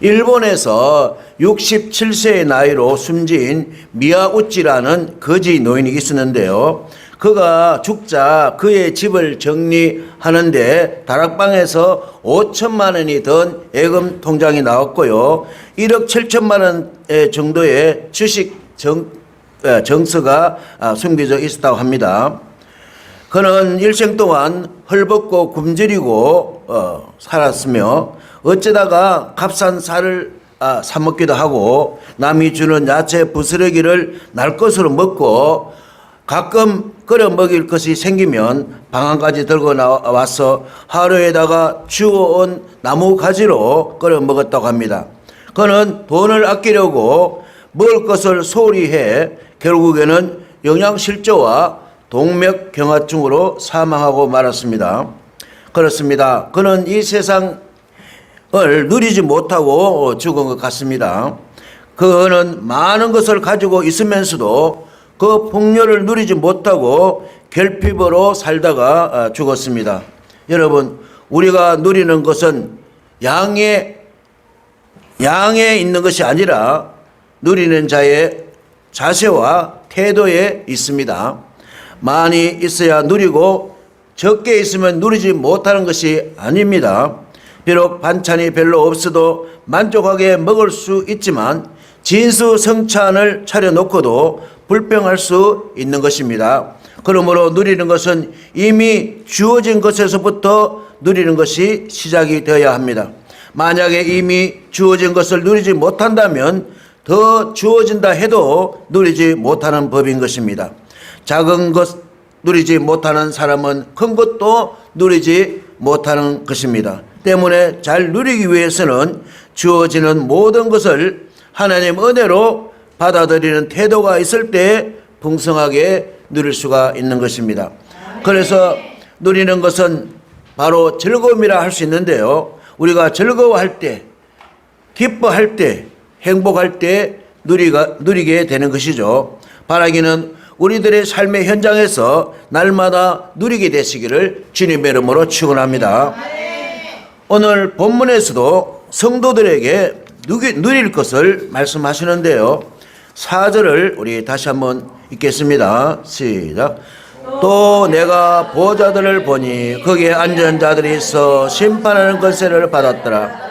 일본에서 67세의 나이로 숨진 미야우찌라는 거지 노인이 있었는데요. 그가 죽자 그의 집을 정리하는데 다락방에서 5천만 원이 든 예금 통장이 나왔고요. 1억 7천만 원 정도의 주식 정서가 숨겨져 있었다고 합니다. 그는 일생 동안 헐벗고 굶주리고 살았으며 어쩌다가 값싼 살을 사먹기도 하고 남이 주는 야채 부스러기를 날 것으로 먹고 가끔 끓여 먹일 것이 생기면 방안까지 들고 나와서 하루에다가 주워온 나무 가지로 끓여 먹었다고 합니다. 그는 돈을 아끼려고 먹을 것을 소홀히 해 결국에는 영양실조와 동맥경화증으로 사망하고 말았습니다. 그렇습니다. 그는 이 세상을 누리지 못하고 죽은 것 같습니다. 그는 많은 것을 가지고 있으면서도 그 풍요를 누리지 못하고 결핍으로 살다가 죽었습니다. 여러분, 우리가 누리는 것은 양에 있는 것이 아니라 누리는 자의 자세와 태도에 있습니다. 많이 있어야 누리고 적게 있으면 누리지 못하는 것이 아닙니다. 비록 반찬이 별로 없어도 만족하게 먹을 수 있지만 진수성찬을 차려놓고도 불평할 수 있는 것입니다. 그러므로 누리는 것은 이미 주어진 것에서부터 누리는 것이 시작이 되어야 합니다. 만약에 이미 주어진 것을 누리지 못한다면 더 주어진다 해도 누리지 못하는 법인 것입니다. 작은 것 누리지 못하는 사람은 큰 것도 누리지 못하는 것입니다. 때문에 잘 누리기 위해서는 주어지는 모든 것을 하나님 은혜로 받아들이는 태도가 있을 때 풍성하게 누릴 수가 있는 것입니다. 그래서 누리는 것은 바로 즐거움이라 할 수 있는데요. 우리가 즐거워할 때, 기뻐할 때, 행복할 때 누리게 되는 것이죠. 바라기는 우리들의 삶의 현장에서 날마다 누리게 되시기를 주님의 이름으로 축원합니다. 오늘 본문에서도 성도들에게 누릴 것을 말씀하시는데요. 4절을 우리 다시 한번 읽겠습니다. 시작. 또 내가 보좌들을 보니 거기에 앉은 자들이 있어 심판하는 권세를 받았더라.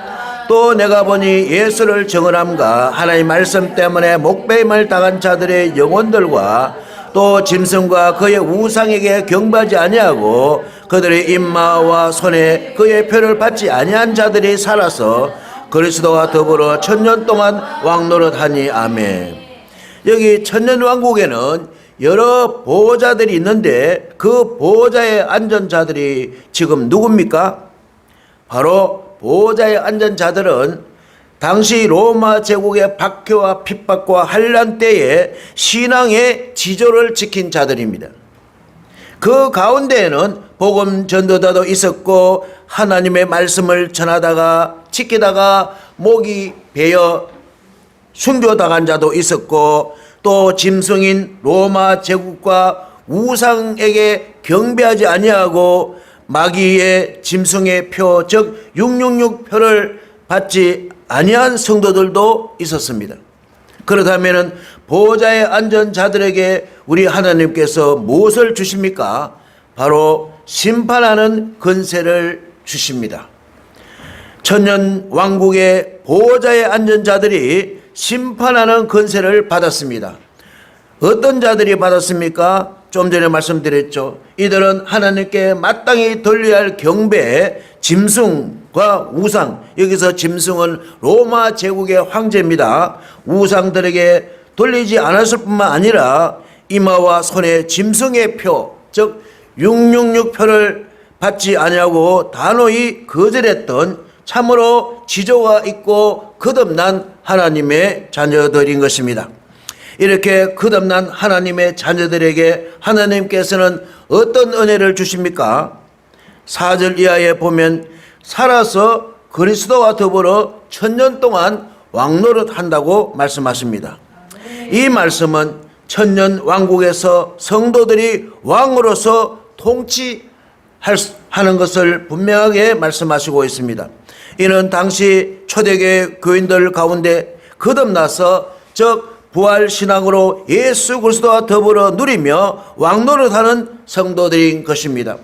또 내가 보니 예수를 증언함과 하나님 말씀 때문에 목배임을 당한 자들의 영혼들과 또 짐승과 그의 우상에게 경배하지 아니하고 그들의 임마와 손에 그의 표를 받지 아니한 자들이 살아서 그리스도와 더불어 천년 동안 왕노릇하니. 아멘. 여기 천년왕국에는 여러 보호자들이 있는데 그 보호자에 앉은 자들이 지금 누굽니까? 바로 보호자에 앉은 자들은 당시 로마 제국의 박해와 핍박과 환난 때에 신앙의 지조를 지킨 자들입니다. 그 가운데에는 복음 전도자도 있었고 하나님의 말씀을 전하다가 지키다가 목이 베어 순교당한 자도 있었고 또 짐승인 로마 제국과 우상에게 경배하지 아니하고 마귀의 짐승의 표, 즉 666표를 받지 아니한 성도들도 있었습니다. 그렇다면 보호자에 앉은 자들에게 우리 하나님께서 무엇을 주십니까? 바로 심판하는 권세를 주십니다. 천년 왕국의 보호자에 앉은 자들이 심판하는 권세를 받았습니다. 어떤 자들이 받았습니까? 좀 전에 말씀드렸죠. 이들은 하나님께 마땅히 돌려야 할 경배, 짐승과 우상, 여기서 짐승은 로마 제국의 황제입니다. 우상들에게 돌리지 않았을 뿐만 아니라 이마와 손에 짐승의 표, 즉 666표를 받지 아니하고 단호히 거절했던 참으로 지조가 있고 거듭난 하나님의 자녀들인 것입니다. 이렇게 거듭난 하나님의 자녀들에게 하나님께서는 어떤 은혜를 주십니까? 4절 이하에 보면 살아서 그리스도와 더불어 천년 동안 왕노릇 한다고 말씀하십니다. 이 말씀은 천년 왕국에서 성도들이 왕으로서 통치하는 것을 분명하게 말씀하시고 있습니다. 이는 당시 초대교회 교인들 가운데 거듭나서 즉 부활신앙으로 예수 그리스도와 더불어 누리며 왕노릇하는 성도들인 것입니다.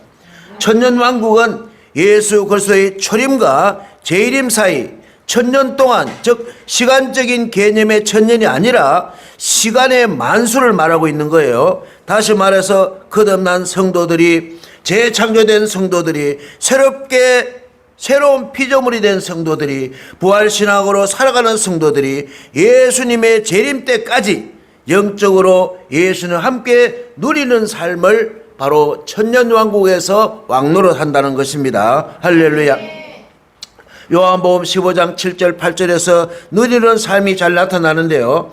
천년왕국은 예수 그리스도의 초림과 재림 사이 천년 동안, 즉 시간적인 개념의 천년이 아니라 시간의 만수를 말하고 있는 거예요. 다시 말해서 거듭난 성도들이, 재창조된 성도들이, 새로운 피조물이 된 성도들이, 부활신앙으로 살아가는 성도들이 예수님의 재림 때까지 영적으로 예수님과 함께 누리는 삶을 바로 천년왕국에서 왕노릇 한다는 것입니다. 할렐루야. 요한복음 15장 7절 8절에서 누리는 삶이 잘 나타나는데요.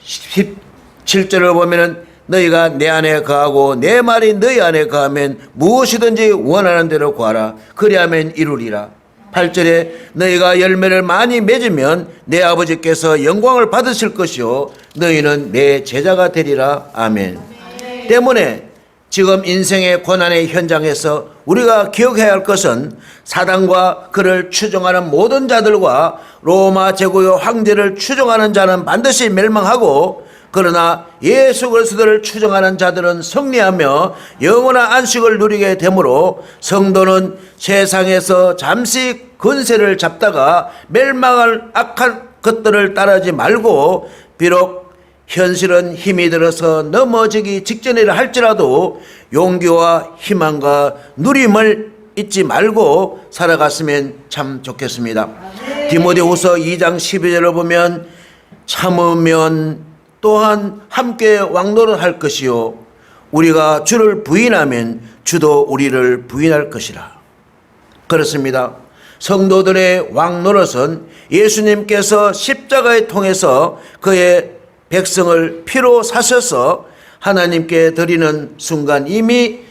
17절을 보면은 너희가 내 안에 거하고 내 말이 너희 안에 거하면 무엇이든지 원하는 대로 구하라. 그리하면 이루리라. 8절에 너희가 열매를 많이 맺으면 내 아버지께서 영광을 받으실 것이요 너희는 내 제자가 되리라. 아멘. 때문에 지금 인생의 고난의 현장에서 우리가 기억해야 할 것은 사단과 그를 추종하는 모든 자들과 로마 제국의 황제를 추종하는 자는 반드시 멸망하고, 그러나 예수 그리스도를 추종하는 자들은 승리하며 영원한 안식을 누리게 되므로 성도는 세상에서 잠시 권세를 잡다가 멸망할 악한 것들을 따르지 말고, 비록 현실은 힘이 들어서 넘어지기 직전이라 할지라도 용기와 희망과 누림을 잊지 말고 살아갔으면 참 좋겠습니다. 디모데후서 2장 12절을 보면 참으면 또한 함께 왕노릇할 것이요 우리가 주를 부인하면 주도 우리를 부인할 것이라. 그렇습니다. 성도들의 왕노릇은 예수님께서 십자가에 통해서 그의 백성을 피로 사셔서 하나님께 드리는 순간 이미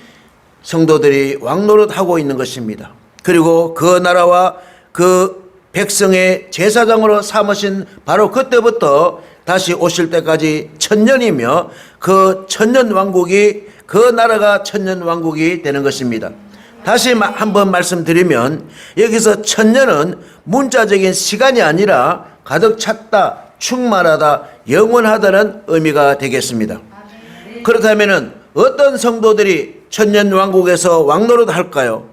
성도들이 왕노릇하고 있는 것입니다. 그리고 그 나라와 그 백성의 제사장으로 삼으신 바로 그때부터 다시 오실 때까지 천년이며 그 천년왕국이, 그 나라가 천년왕국이 되는 것입니다. 다시 한번 말씀드리면 여기서 천년은 문자적인 시간이 아니라 가득 찼다, 충만하다, 영원하다는 의미가 되겠습니다. 그렇다면 어떤 성도들이 천년왕국에서 왕노릇 할까요?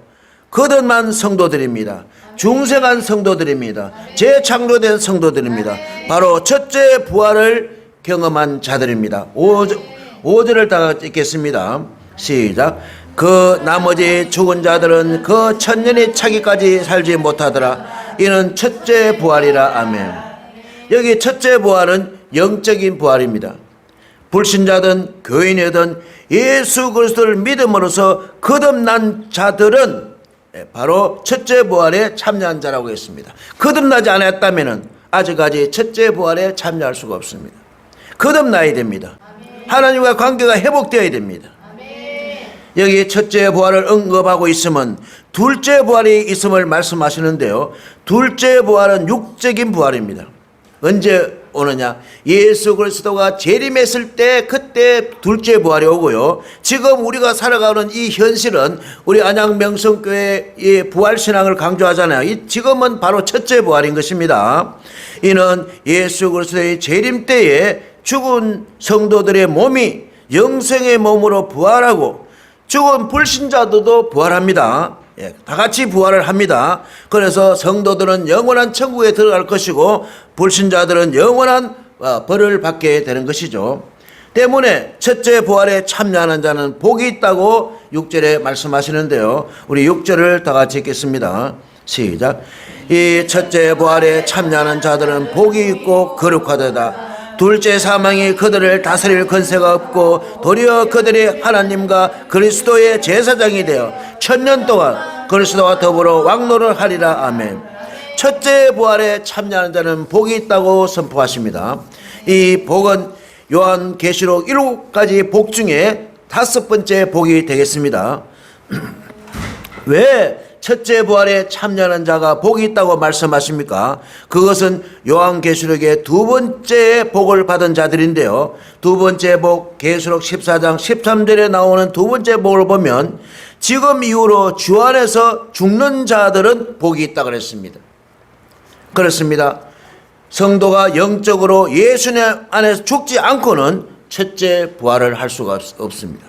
거듭난 성도들입니다. 중생한 성도들입니다. 재창조된 성도들입니다. 바로 첫째 부활을 경험한 자들입니다. 5절을 다 읽겠습니다. 시작. 그 나머지 죽은 자들은 그 천년이 차기까지 살지 못하더라. 이는 첫째 부활이라. 아멘. 여기 첫째 부활은 영적인 부활입니다. 불신자든 교인이든 예수 그리스도를 믿음으로써 거듭난 자들은 바로 첫째 부활에 참여한 자라고 했습니다. 거듭나지 않았다면 아직까지 첫째 부활에 참여할 수가 없습니다. 거듭나야 됩니다. 하나님과 관계가 회복되어야 됩니다. 여기 첫째 부활을 언급하고 있으면 둘째 부활이 있음을 말씀하시는데요. 둘째 부활은 육적인 부활입니다. 언제 오느냐? 예수 그리스도가 재림했을 때 그때 둘째 부활이 오고요. 지금 우리가 살아가는 이 현실은 우리 안양명성교회의 부활신앙을 강조하잖아요. 지금은 바로 첫째 부활인 것입니다. 이는 예수 그리스도의 재림 때에 죽은 성도들의 몸이 영생의 몸으로 부활하고 죽은 불신자들도 부활합니다. 다 같이 부활을 합니다. 그래서 성도들은 영원한 천국에 들어갈 것이고 불신자들은 영원한 벌을 받게 되는 것이죠. 때문에 첫째 부활에 참여하는 자는 복이 있다고 6절에 말씀하시는데요. 우리 6절을 다 같이 읽겠습니다. 시작. 이 첫째 부활에 참여하는 자들은 복이 있고 거룩하도다. 둘째 사망이 그들을 다스릴 권세가 없고 도리어 그들이 하나님과 그리스도의 제사장이 되어 천년 동안 그리스도와 더불어 왕노를 하리라. 아멘. 첫째 부활에 참여하는 자는 복이 있다고 선포하십니다. 이 복은 요한계시록 7가지 복 중에 5번째 복이 되겠습니다. 왜 첫째 부활에 참여하는 자가 복이 있다고 말씀하십니까? 그것은 요한계시록의 두 번째 복을 받은 자들인데요. 두 번째 복, 계시록 14장 13절에 나오는 두 번째 복을 보면 지금 이후로 주 안에서 죽는 자들은 복이 있다고 그랬습니다. 그렇습니다. 성도가 영적으로 예수님 안에서 죽지 않고는 첫째 부활을 할 수가 없습니다.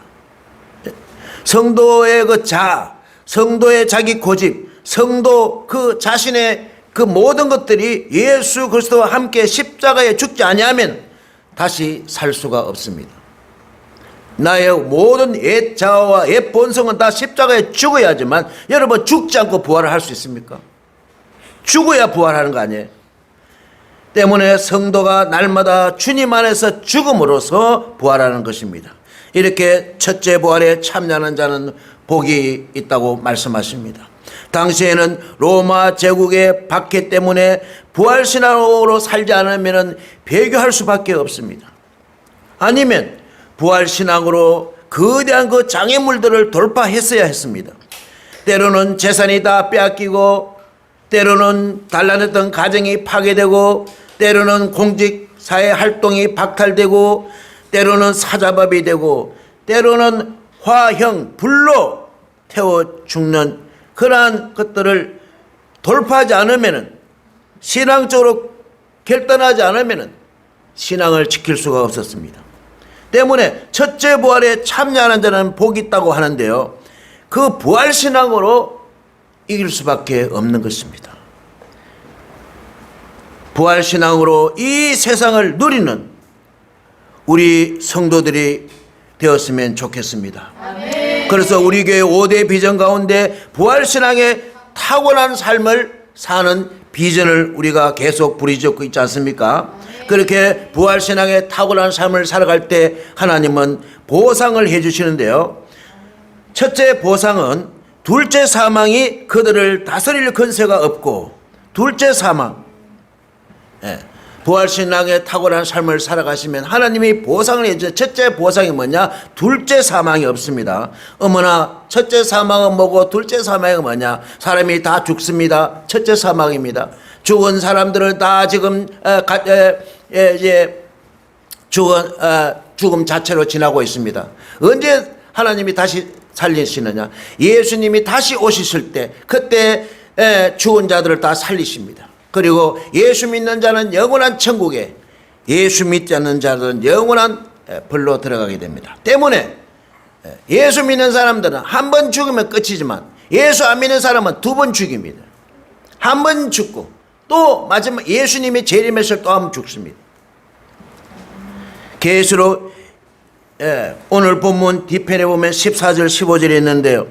성도의 그 자아, 성도의 자기 고집, 성도 그 자신의 그 모든 것들이 예수 그리스도와 함께 십자가에 죽지 아니하면 다시 살 수가 없습니다. 나의 모든 옛 자아와 옛 본성은 다 십자가에 죽어야지만, 여러분 죽지 않고 부활을 할 수 있습니까? 죽어야 부활하는 거 아니에요? 때문에 성도가 날마다 주님 안에서 죽음으로써 부활하는 것입니다. 이렇게 첫째 부활에 참여하는 자는 복이 있다고 말씀하십니다. 당시에는 로마 제국의 박해 때문에 부활신앙으로 살지 않으면 배교할 수밖에 없습니다. 아니면 부활신앙으로 거대한 그 장애물들을 돌파했어야 했습니다. 때로는 재산이 다 빼앗기고, 때로는 단란했던 가정이 파괴되고, 때로는 공직사회 활동이 박탈되고, 때로는 사자밥이 되고, 때로는 화형, 불로 태워 죽는 그러한 것들을 돌파하지 않으면, 신앙적으로 결단하지 않으면 신앙을 지킬 수가 없었습니다. 때문에 첫째 부활에 참여하는 자는 복이 있다고 하는데요, 그 부활신앙으로 이길 수밖에 없는 것입니다. 부활신앙으로 이 세상을 누리는 우리 성도들이 되었으면 좋겠습니다. 아멘. 그래서 우리 교회 5대 비전 가운데 부활신앙의 탁월한 삶을 사는 비전을 우리가 계속 부르짖고 있지 않습니까? 그렇게 부활신앙의 탁월한 삶을 살아갈 때 하나님은 보상을 해주시는데요, 첫째 보상은 둘째 사망이 그들을 다스릴 근세가 없고, 둘째 사망, 부활신앙의 탁월한 삶을 살아가시면 하나님이 보상을 해주세요. 첫째 보상이 뭐냐? 둘째 사망이 없습니다. 어머나, 첫째 사망은 뭐고 둘째 사망이 뭐냐? 사람이 다 죽습니다. 첫째 사망입니다. 죽은 사람들을 다 지금 이제 죽음 자체로 지나고 있습니다. 언제 하나님이 다시 살리시느냐? 예수님이 다시 오셨을 때, 그때 죽은 자들을 다 살리십니다. 그리고 예수 믿는 자는 영원한 천국에, 예수 믿지 않는 자들은 영원한 벌로 들어가게 됩니다. 때문에 예수 믿는 사람들은 한 번 죽으면 끝이지만, 예수 안 믿는 사람은 두 번 죽입니다. 한 번 죽고 또 마지막 예수님이 재림했을 때 또 한 번 죽습니다. 계시록 오늘 본문 뒤편에 보면 14절 15절에 있는데요,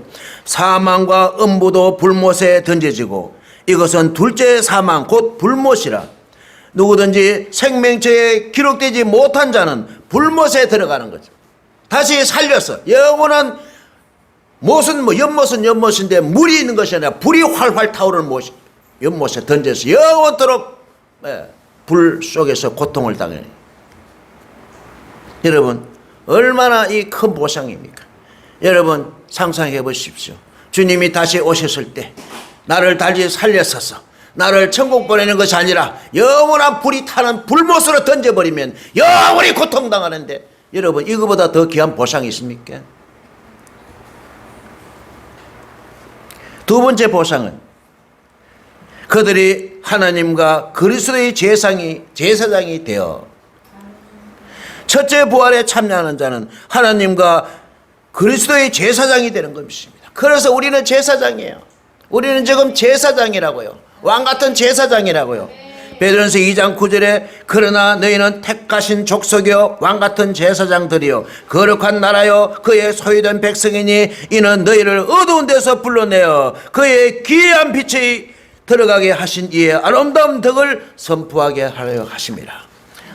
사망과 음부도 불못에 던져지고, 이것은 둘째 사망 곧 불못이라. 누구든지 생명체에 기록되지 못한 자는 불못에 들어가는 거죠. 다시 살려서 영원한 못은 연못인데 물이 있는 것이 아니라 불이 활활 타오르는 연못에 던져서 영원토록 불 속에서 고통을 당해요. 여러분, 얼마나 이 큰 보상입니까? 여러분 상상해 보십시오. 주님이 다시 오셨을 때 나를 다시 살려서서 나를 천국 보내는 것이 아니라 영원한 불이 타는 불못으로 던져버리면 영원히 고통당하는데, 여러분 이거보다 더 귀한 보상이 있습니까? 두 번째 보상은 그들이 하나님과 그리스도의 제사장이 되어, 첫째 부활에 참여하는 자는 하나님과 그리스도의 제사장이 되는 것입니다. 그래서 우리는 제사장이에요. 우리는 지금 제사장이라고요. 왕같은 제사장이라고요. 베드로전서 2장 9절에 그러나 너희는 택하신 족속이요 왕같은 제사장들이요 거룩한 나라요 그의 소유된 백성이니 이는 너희를 어두운 데서 불러내어 그의 귀한 빛이 들어가게 하신 이의 아름다운 덕을 선포하게 하려 하심이라.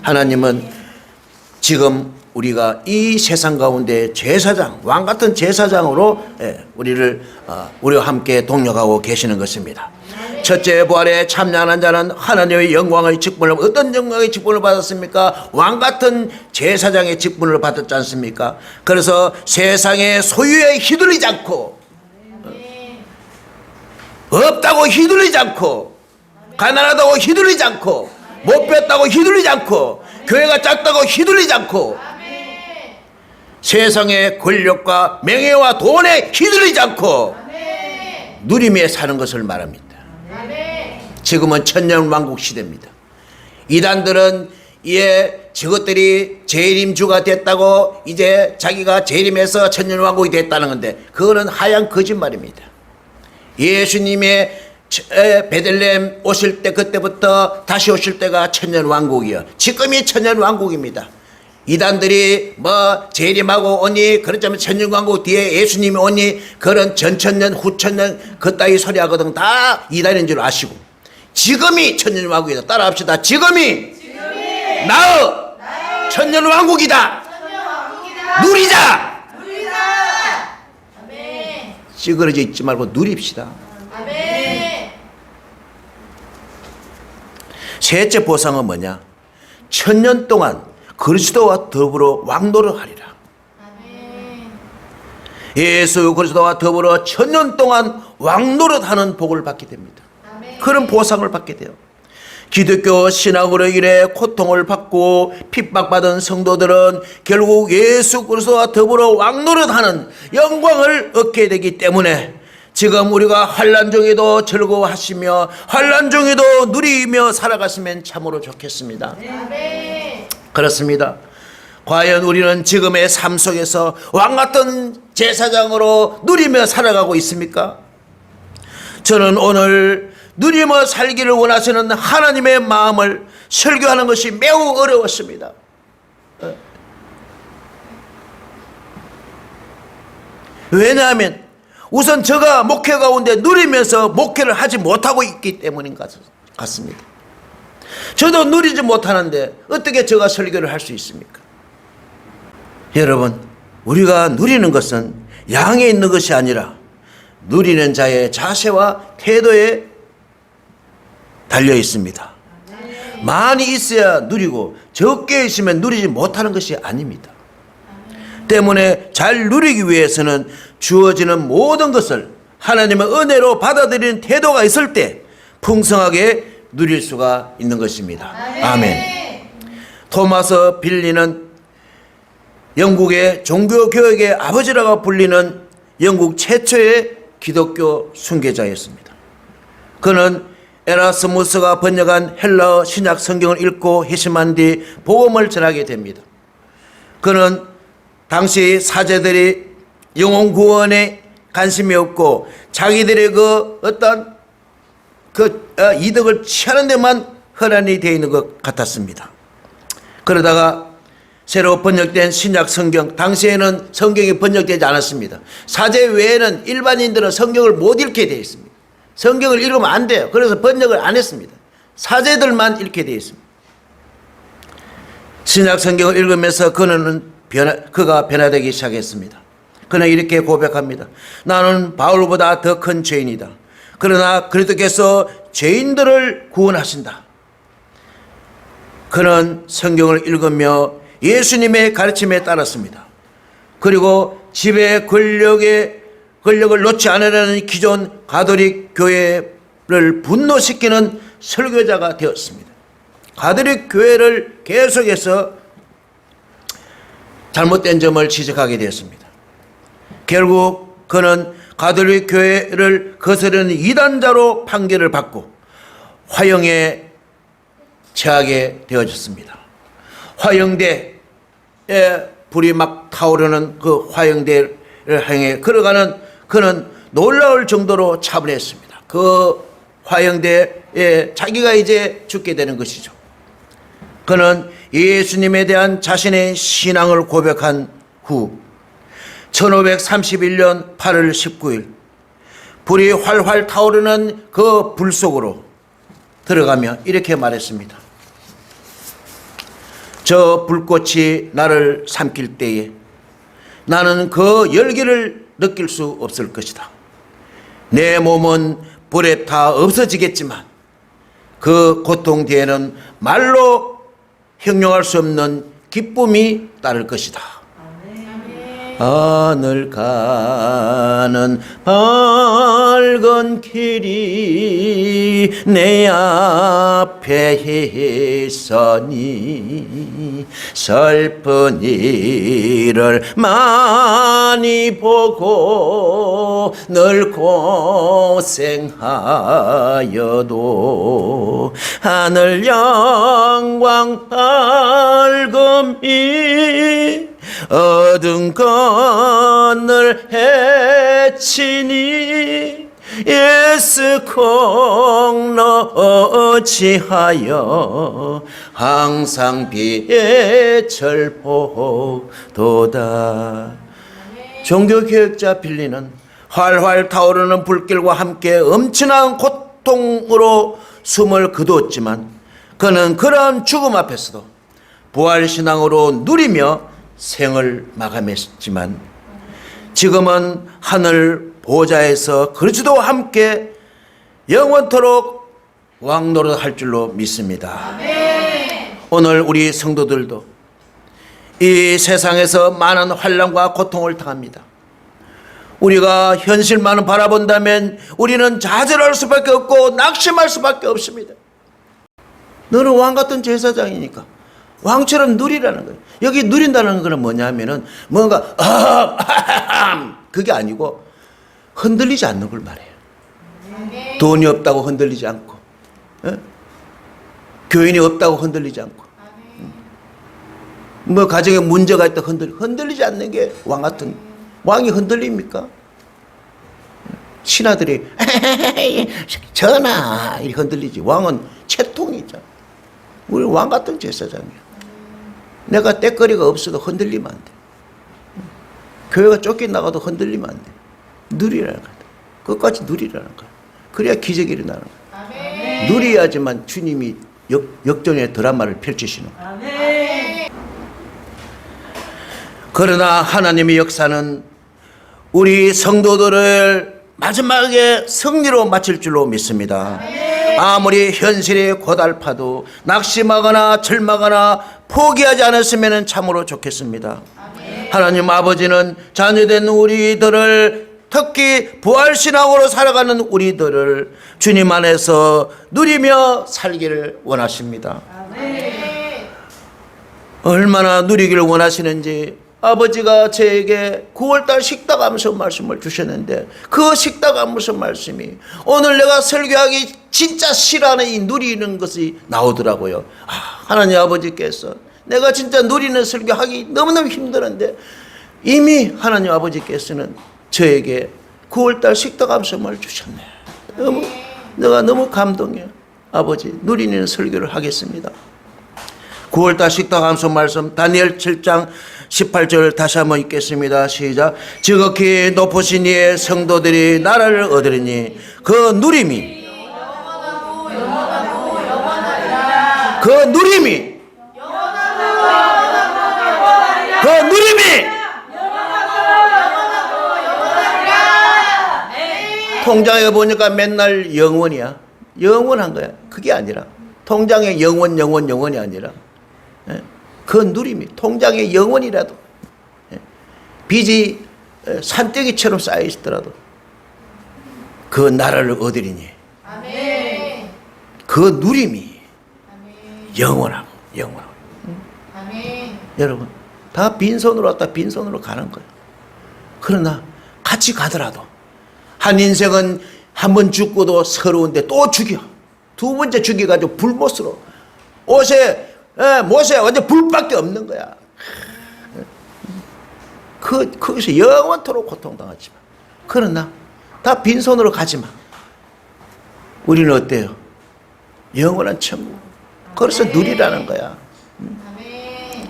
하나님은 지금 우리가 이 세상 가운데 제사장, 왕같은 제사장으로 우리와 함께 동력하고 계시는 것입니다. 첫째 부활에 참여하는 자는 하나님의 영광의 직분을, 어떤 영광의 직분을 받았습니까? 왕같은 제사장의 직분을 받았지 않습니까? 그래서 세상의 소유에 휘둘리지 않고, 없다고 휘둘리지 않고, 가난하다고 휘둘리지 않고, 못 배웠다고 휘둘리지 않고, 교회가 작다고 휘둘리지 않고, 세상의 권력과 명예와 돈에 휘둘리지 않고 누리며 사는 것을 말합니다. 지금은 천년왕국 시대입니다. 이단들은 저것들이 재림주가 됐다고 이제 자기가 재림해서 천년왕국이 됐다는 건데 그거는 하얀 거짓말입니다. 예수님의 베들레헴 오실 때 그때부터 다시 오실 때가 천년왕국이요. 지금이 천년왕국입니다. 이단들이 재림하고 오니 그렇다면 천년왕국 뒤에 예수님이 오니 그런 전천년 후천년 그따위 소리 하거든 다 이단인 줄 아시고 지금이 천년왕국이다. 따라합시다. 지금이 나의 천년왕국이다. 누리자. 아멘. 찌그러져 있지 말고 누립시다. 아멘. 셋째 보상은 뭐냐? 천년 동안 그리스도와 더불어 왕노릇하리라. 아멘. 예수 그리스도와 더불어 천년 동안 왕노릇하는 복을 받게 됩니다. 아멘. 그런 보상을 받게 돼요. 기독교 신앙으로 인해 고통을 받고 핍박받은 성도들은 결국 예수 그리스도와 더불어 왕노릇하는 영광을 얻게 되기 때문에 지금 우리가 환난 중에도 즐거워하시며 환난 중에도 누리며 살아갔으면 참으로 좋겠습니다. 아멘. 그렇습니다. 과연 우리는 지금의 삶 속에서 왕같은 제사장으로 누리며 살아가고 있습니까? 저는 오늘 누리며 살기를 원하시는 하나님의 마음을 설교하는 것이 매우 어려웠습니다. 왜냐하면 우선 제가 목회 가운데 누리면서 목회를 하지 못하고 있기 때문인 것 같습니다. 저도 누리지 못하는데 어떻게 제가 설교를 할 수 있습니까? 여러분, 우리가 누리는 것은 양에 있는 것이 아니라 누리는 자의 자세와 태도에 달려 있습니다. 많이 있어야 누리고 적게 있으면 누리지 못하는 것이 아닙니다. 때문에 잘 누리기 위해서는 주어지는 모든 것을 하나님의 은혜로 받아들이는 태도가 있을 때 풍성하게 누릴 수가 있는 것입니다. 아멘. 토마스 빌리는 영국의 종교교육의 아버지라고 불리는 영국 최초의 기독교 순교자였습니다. 그는 에라스무스가 번역한 헬라어 신약 성경을 읽고 회심한 뒤 복음을 전하게 됩니다. 그는 당시 사제들이 영혼 구원에 관심이 없고 자기들의 어떤 이득을 취하는 데만 혈안이 되어 있는 것 같았습니다. 그러다가 새로 번역된 신약 성경, 당시에는 성경이 번역되지 않았습니다. 사제 외에는 일반인들은 성경을 못 읽게 되어 있습니다. 성경을 읽으면 안 돼요. 그래서 번역을 안 했습니다. 사제들만 읽게 되어 있습니다. 신약 성경을 읽으면서 그가 변화되기 시작했습니다. 그는 이렇게 고백합니다. 나는 바울보다 더 큰 죄인이다. 그러나 그리스도께서 죄인들을 구원하신다. 그는 성경을 읽으며 예수님의 가르침에 따랐습니다. 그리고 지배 권력을 놓지 않으려는 기존 가톨릭 교회를 분노시키는 설교자가 되었습니다. 가톨릭 교회를 계속해서 잘못된 점을 지적하게 되었습니다. 결국 그는 가톨릭 교회를 거스르는 이단자로 판결을 받고 화형에 처하게 되어졌습니다. 화형대에 불이 막 타오르는 그 화형대를 향해 걸어가는 그는 놀라울 정도로 차분했습니다. 그 화형대에 자기가 이제 죽게 되는 것이죠. 그는 예수님에 대한 자신의 신앙을 고백한 후 1531년 8월 19일 불이 활활 타오르는 그 불 속으로 들어가며 이렇게 말했습니다. 저 불꽃이 나를 삼킬 때에 나는 그 열기를 느낄 수 없을 것이다. 내 몸은 불에 타 없어지겠지만 그 고통 뒤에는 말로 형용할 수 없는 기쁨이 따를 것이다. 하늘 가는 밝은 길이 내 앞에 있으니 슬픈 일을 많이 보고 늘 고생하여도 하늘 영광 밝음이 어두운 건을 헤치니 예수 공로지하여 항상 빛을 보도다. 종교개혁자 빌리는 활활 타오르는 불길과 함께 엄청난 고통으로 숨을 거두었지만 그는 그러한 죽음 앞에서도 부활신앙으로 누리며 생을 마감했지만 지금은 하늘 보좌에서 그리스도와 함께 영원토록 왕노릇할 줄로 믿습니다. 아멘. 오늘 우리 성도들도 이 세상에서 많은 환난과 고통을 당합니다. 우리가 현실만을 바라본다면 우리는 좌절할 수밖에 없고 낙심할 수밖에 없습니다. 너는 왕같은 제사장이니까 왕처럼 누리라는 거예요. 여기 누린다는 것은 뭐냐면은 뭔가 그게 아니고 흔들리지 않는 걸 말해요. 아멘. 돈이 없다고 흔들리지 않고, 교인이 없다고 흔들리지 않고, 뭐 가정에 문제가 있다 흔들리지 않는 게 왕 같은. 왕이 흔들립니까? 신하들이 전하 이렇게 흔들리지. 왕은 채통이죠. 우리 왕 같은 제사장이야. 내가 때거리가 없어도 흔들리면 안 돼. 교회가 쫓겨나가도 흔들리면 안 돼. 누리라는 거야. 끝까지 누리라는 거야. 그래야 기적이 일어나는 거야. 아멘. 누려야지만 주님이 역전의 드라마를 펼치시는 거야. 아멘. 그러나 하나님의 역사는 우리 성도들을 마지막에 승리로 마칠 줄로 믿습니다. 아무리 현실이 고달파도 낙심하거나 절망하거나 포기하지 않았으면 참으로 좋겠습니다. 하나님 아버지는 자녀된 우리들을 특히 부활신앙으로 살아가는 우리들을 주님 안에서 누리며 살기를 원하십니다. 얼마나 누리기를 원하시는지 아버지가 저에게 9월달 식탁 암소 말씀을 주셨는데 그 식탁 암소 말씀이 오늘 내가 설교하기 진짜 싫어하는 이 누리는 것이 나오더라고요. 하나님 아버지께서 내가 진짜 누리는 설교하기 너무너무 힘드는데 이미 하나님 아버지께서는 저에게 9월달 식탁 암소를 주셨네. 내가 너무 감동해요. 아버지 누리는 설교를 하겠습니다. 9월달 식탁 암소 말씀 다니엘 7장 18절 다시 한번 읽겠습니다. 시작. 지극히 높으신 이의 성도들이 나라를 얻으리니 그 누림이 그 누림이 그 누림이 통장에 보니까 맨날 영원이야. 영원한 거야. 그게 아니라 통장에 영원이 아니라 그 누림이 통장에 영원이라도 빚이 산더기처럼 쌓여 있더라도 그 나라를 얻으리니 아멘. 그 누림이 아멘. 영원하고 아멘. 여러분 다 빈손으로 왔다 빈손으로 가는 거예요. 그러나 같이 가더라도 한 인생은 한 번 죽고도 서러운데 또 죽여. 두 번째 죽여가지고 불못으로 못에 완전 불밖에 없는 거야. 거기서 영원토록 고통당하지 마. 그러나 다 빈손으로 가지 마. 우리는 어때요? 영원한 천국. 그래서 누리라는 거야. 아멘.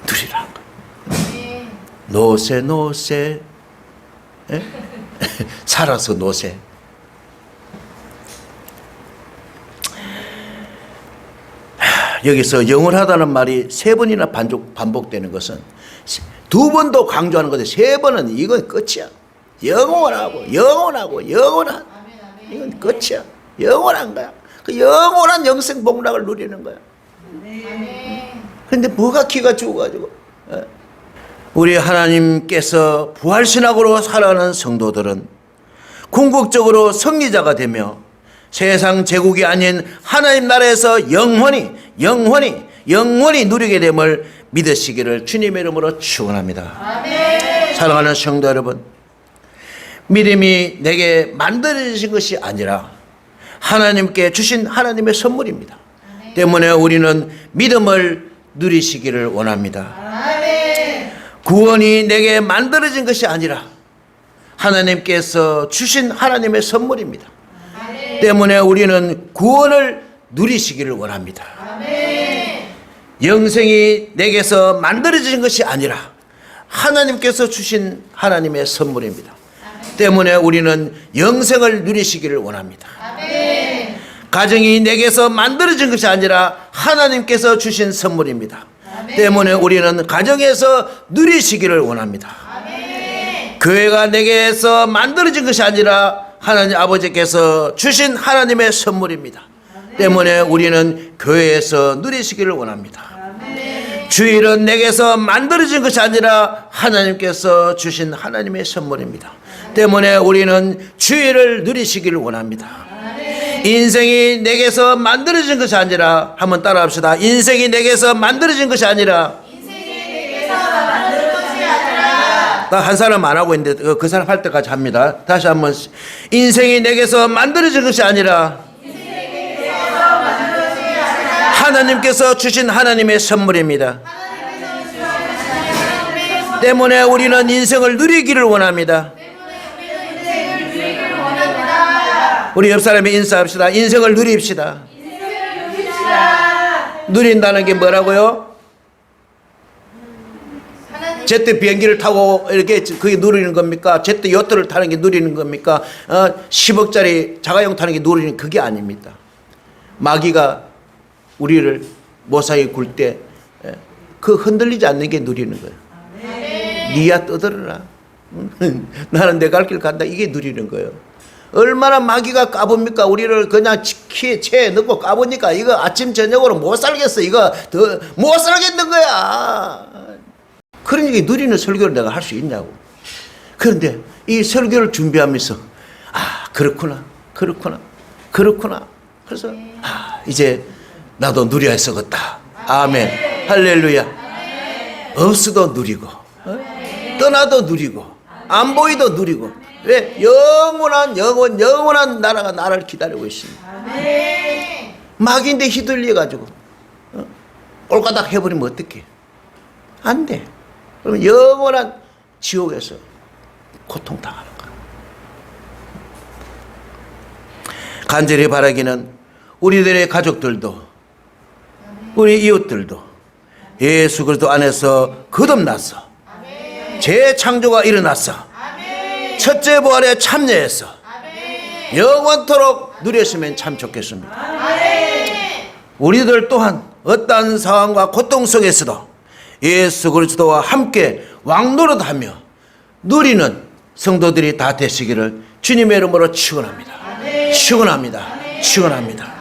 누리라는 거야. 아멘. 노세. 살아서 노세. 여기서 영원하다는 말이 세 번이나 반복되는 것은 두 번도 강조하는 건데 세 번은 이건 끝이야. 영원한 이건 끝이야. 영원한 거야. 그 영원한 영생 복락을 누리는 거야. 그런데 뭐가 기가 죽어가지고 우리 하나님께서 부활신학으로 살아가는 성도들은 궁극적으로 승리자가 되며 세상 제국이 아닌 하나님 나라에서 영원히 누리게 됨을 믿으시기를 주님의 이름으로 축원합니다. 아멘. 사랑하는 성도 여러분, 믿음이 내게 만들어진 것이 아니라 하나님께 주신 하나님의 선물입니다. 때문에 우리는 믿음을 누리시기를 원합니다. 아멘. 구원이 내게 만들어진 것이 아니라 하나님께서 주신 하나님의 선물입니다. 아멘. 때문에 우리는 구원을 누리시기를 원합니다. 아멘. 영생이 내게서 만들어진 것이 아니라 하나님께서 주신 하나님의 선물입니다. 때문에 우리는 영생을 누리시기를 원합니다. 아멘. 가정이 내게서 만들어진 것이 아니라 하나님께서 주신 선물입니다. 아멘. 때문에 우리는 가정에서 누리시기를 원합니다. 아멘. 교회가 내게서 만들어진 것이 아니라 하나님 아버지께서 주신 하나님의 선물입니다. 때문에 우리는 교회에서 누리시기를 원합니다. 아멘. 주일은 내게서 만들어진 것이 아니라 하나님께서 주신 하나님의 선물입니다. 때문에 우리는 주일을 누리시기를 원합니다. 인생이 내게서 만들어진 것이 아니라, 한번 따라합시다. 인생이 내게서 만들어진 것이 아니라, 나 한 사람 안 하고 있는데 그 사람 할 때까지 합니다. 다시 한번. 인생이 내게서 만들어진 것이 아니라 하나님께서 주신 하나님의 선물입니다. 때문에 우리는 인생을 누리기를 원합니다. 우리 옆 사람에 인사합시다. 인생을 누립시다. 누린다는 게 뭐라고요? 제트 비행기를 타고 이렇게 그게 누리는 겁니까? 제트 요트를 타는 게 누리는 겁니까? 10억짜리 자가용 타는 게 누리는, 그게 아닙니다. 마귀가 우리를 모사에 굴 때 그 흔들리지 않는 게 누리는 거예요. 니야 떠들어라. 나는 내 갈 길 간다. 이게 누리는 거예요. 얼마나 마귀가 까봅니까? 우리를 그냥 체에 넣고 까보니까 이거 아침 저녁으로 못 살겠어. 이거 더 못 살겠는 거야. 그러니까 누리는 설교를 내가 할 수 있냐고. 그런데 이 설교를 준비하면서 그렇구나. 그래서 이제 나도 누려야 쓰겠다. 아멘. 할렐루야. 없어도 누리고, 떠나도 누리고, 안 보이도 누리고. 왜? 영원한 나라가 나를 기다리고 있습니다. 마귀인데 휘둘려가지고 꼴까닥 해버리면 어떡해? 안 돼. 그러면 영원한 지옥에서 고통당하는 거야. 간절히 바라기는 우리들의 가족들도, 우리 이웃들도 예수 그리스도 안에서 거듭나서 재창조가 일어나서 첫째 부활에 참여해서 영원토록 누렸으면 참 좋겠습니다. 우리들 또한 어떠한 상황과 고통 속에서도 예수 그리스도와 함께 왕노릇하며 누리는 성도들이 다 되시기를 주님의 이름으로 축원합니다. 축원합니다.